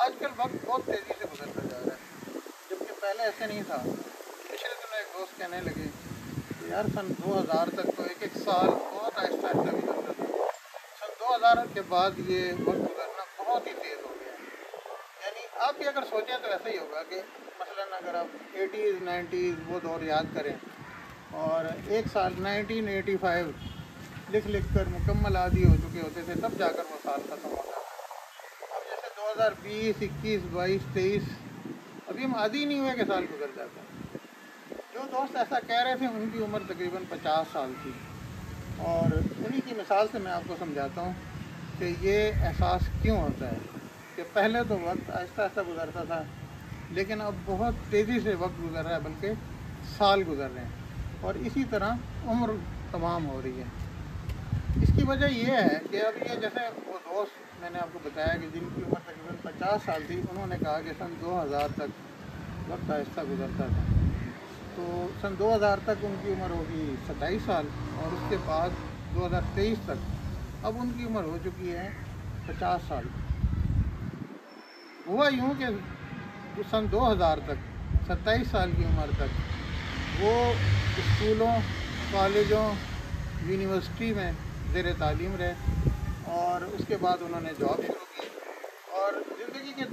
آج کل وقت بہت تیزی سے گزرتا جا رہا ہے، جبکہ پہلے ایسے نہیں تھا۔ پچھلے دنوں ایک دوست کہنے لگے کہ یار سن 2000 تک تو ایک ایک سال بہت آہستہ آہستہ گزرتا تھا، سن 2000 کے بعد یہ وقت گزرنا بہت ہی تیز ہو گیا ہے۔ یعنی آپ بھی اگر سوچیں تو ایسا ہی ہوگا کہ مثلاً اگر آپ 80s 90s وہ دور یاد کریں اور ایک سال 1985 لکھ لکھ کر مکمل عادی ہو چکے ہوتے تھے، تب جا کر وہ سال ختم ہوتا تھا۔ اب جیسے 2020 21 22 23 ابھی ہم عادی نہیں ہوئے کہ سال گزر جاتا ہے۔ جو دوست ایسا کہہ رہے تھے ان کی عمر تقریباً 50 سال تھی، اور انہی کی مثال سے میں آپ کو سمجھاتا ہوں کہ یہ احساس کیوں ہوتا ہے کہ پہلے تو وقت آہستہ آہستہ گزرتا تھا، لیکن اب بہت تیزی سے وقت گزر رہا ہے، بلکہ سال گزر رہے ہیں، اور اسی طرح عمر تمام ہو رہی ہے۔ اس کی وجہ یہ ہے کہ اب یہ جیسے وہ دوست میں نے آپ کو بتایا کہ جن کی عمر تقریباً 50 سال تھی، انہوں نے کہا کہ سن 2000 تک وقت آہستہ گزرتا تھا، تو سن 2000 تک ان کی عمر ہوگی 27 سال، اور اس کے بعد 2023 تک اب ان کی عمر ہو چکی ہے 50 سال۔ ہوا یوں کہ سن 2000 تک 27 سال کی عمر تک وہ اسکولوں، کالجوں، یونیورسٹی میں زیر تعلیم رہے، اور اس کے بعد انہوں نے جاب شروع کی، اور زندگی کے